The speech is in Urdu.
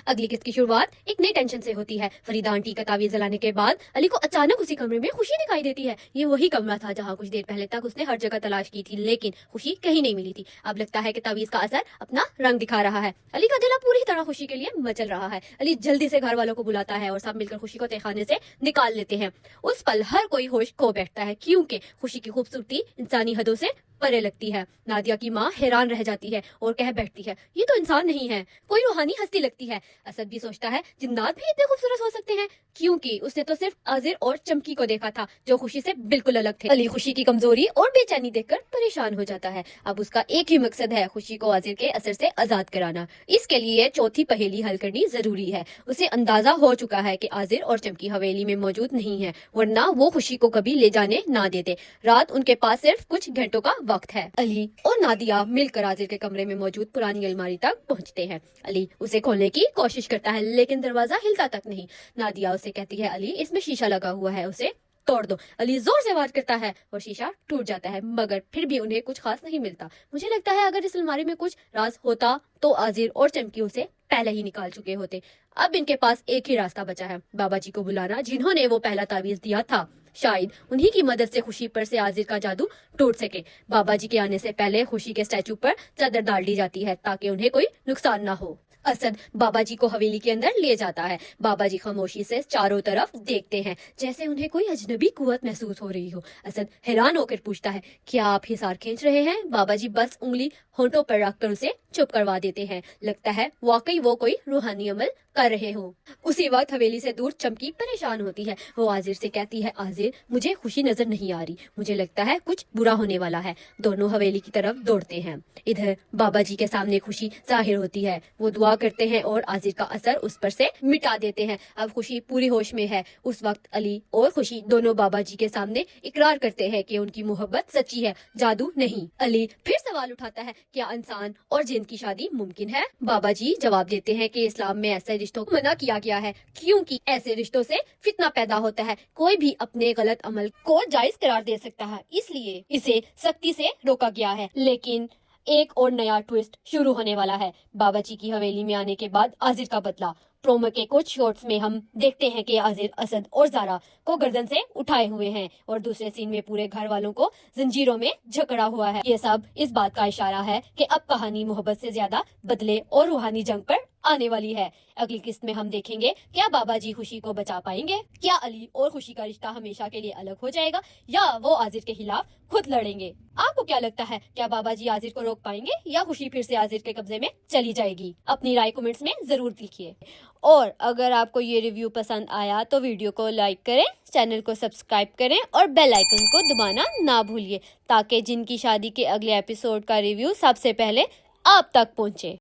اگلی قسط کی شروعات ایک نئی ٹینشن سے ہوتی ہے۔ فریدہ آنٹی کا تعویذ جلانے کے بعد علی کو اچانک اسی کمرے میں خوشی دکھائی دیتی ہے۔ یہ وہی کمرہ تھا جہاں کچھ دیر پہلے تک اس نے ہر جگہ تلاش کی تھی، لیکن خوشی کہیں نہیں ملی تھی۔ اب لگتا ہے کہ تعویذ کا اثر اپنا رنگ دکھا رہا ہے۔ علی کا دل اب پوری طرح خوشی کے لیے مچل رہا ہے۔ علی جلدی سے گھر والوں کو بلاتا ہے اور سب مل کر خوشی کو تہخانے سے نکال لیتے ہیں۔ اس پل ہر کوئی ہوش کھو بیٹھتا ہے کیونکہ خوشی کی خوبصورتی انسانی حدوں سے پرے لگتی ہے۔ نادیہ کی ماں حیران رہ جاتی ہے اور کہہ بیٹھتی ہے، یہ تو انسان نہیں ہے، کوئی روحانی ہستی لگتی ہے۔ اسد بھی سوچتا ہے جنات بھی اتنے خوبصورت ہو سکتے ہیں، کیونکہ اس نے تو صرف عازر اور چمکی کو دیکھا تھا جو خوشی سے بالکل الگ تھے۔ علی خوشی کی کمزوری اور بے چینی دیکھ کر پریشان ہو جاتا ہے۔ اب اس کا ایک ہی مقصد ہے، خوشی کو عازر کے اثر سے آزاد کرانا۔ اس کے لیے چوتھی پہیلی حل کرنی ضروری ہے۔ اسے اندازہ ہو چکا ہے کہ عازر اور چمکی حویلی میں موجود نہیں ہے، ورنہ وہ خوشی کو کبھی لے جانے نہ دیتے۔ رات ان کے پاس صرف کچھ گھنٹوں کا وقت ہے۔ علی اور نادیہ مل کر عازر کے کمرے میں موجود پرانی الماری تک پہنچتے ہیں۔ علی اسے کھولنے کی کوشش کرتا ہے لیکن دروازہ ہلتا تک نہیں۔ نادیہ اسے کہتی ہے، علی اس میں شیشہ لگا ہوا ہے، اسے توڑ دو۔ علی زور سے وار کرتا ہے اور شیشہ ٹوٹ جاتا ہے، مگر پھر بھی انہیں کچھ خاص نہیں ملتا۔ مجھے لگتا ہے اگر اس الماری میں کچھ راز ہوتا تو عازر اور چمکی اسے پہلے ہی نکال چکے ہوتے۔ اب ان کے پاس ایک ہی راستہ بچا ہے، بابا جی کو بلانا جنہوں نے وہ پہلا تعویذ دیا تھا۔ شاید انہی کی مدد سے خوشی پر سے عازر کا جادو ٹوٹ سکے۔ بابا جی کے آنے سے پہلے خوشی کے اسٹیچو پر چادر ڈال دی جاتی ہے تاکہ انہیں کوئی نقصان نہ ہو۔ اسد بابا جی کو حویلی کے اندر لے جاتا ہے۔ بابا جی خاموشی سے چاروں طرف دیکھتے ہیں جیسے انہیں کوئی اجنبی قوت محسوس ہو رہی ہو۔ اسد حیران ہو کر پوچھتا ہے، کیا آپ حصار کھینچ رہے ہیں؟ بابا جی بس انگلی ہونٹوں پر رکھ کر اسے چپ کروا دیتے ہیں۔ لگتا ہے واقعی وہ کوئی روحانی عمل کر رہے ہوں۔ اسی وقت حویلی سے دور چمکی پریشان ہوتی ہے۔ وہ عازر سے کہتی ہے، عازر مجھے خوشی نظر نہیں آ رہی، مجھے لگتا ہے کچھ برا ہونے والا ہے۔ دونوں حویلی کی طرف دوڑتے ہیں۔ ادھر بابا جی کے سامنے خوشی ظاہر ہوتی ہے۔ وہ دعا کرتے ہیں اور عازر کا اثر اس پر سے مٹا دیتے ہیں۔ اب خوشی پوری ہوش میں ہے۔ اس وقت علی اور خوشی دونوں بابا جی کے سامنے اقرار کرتے ہیں کہ ان کی محبت سچی ہے، جادو نہیں۔ علی پھر سوال اٹھاتا ہے، کیا انسان اور جن کی شادی ممکن ہے؟ بابا جی جواب دیتے ہیں کہ اسلام میں ایسے رشتوں کو منع کیا گیا ہے کیونکہ ایسے رشتوں سے فتنہ پیدا ہوتا ہے۔ کوئی بھی اپنے غلط عمل کو جائز قرار دے سکتا ہے، اس لیے اسے سختی سے روکا گیا ہے۔ لیکن ایک اور نیا ٹویسٹ شروع ہونے والا ہے۔ بابا جی کی حویلی میں آنے کے بعد عازر کا بدلہ۔ پرومو کے کچھ شارٹس میں ہم دیکھتے ہیں کہ عازر اسد اور زارا کو گردن سے اٹھائے ہوئے ہیں اور دوسرے سین میں پورے گھر والوں کو زنجیروں میں جکڑا ہوا ہے۔ یہ سب اس بات کا اشارہ ہے کہ اب کہانی محبت سے زیادہ بدلے اور روحانی جنگ پر آنے والی ہے۔ اگلی قسط میں ہم دیکھیں گے کیا بابا جی خوشی کو بچا پائیں گے، کیا علی اور خوشی کا رشتہ ہمیشہ کے لیے الگ ہو جائے گا یا وہ عازر کے خلاف خود لڑیں گے۔ آپ کو کیا لگتا ہے، کیا بابا جی عازر کو روک پائیں گے یا خوشی پھر سے عازر کے قبضے میں چلی جائے گی؟ اپنی رائے کمنٹس میں ضرور لکھیے۔ اور اگر آپ کو یہ ریویو پسند آیا تو ویڈیو کو لائک کریں، چینل کو سبسکرائب کریں اور بیل آئیکن کو دبانا نہ بھولیے تاکہ جن کی شادی کے اگلے ایپیسوڈ کا ریویو سب سے پہلے آپ تک پہنچے۔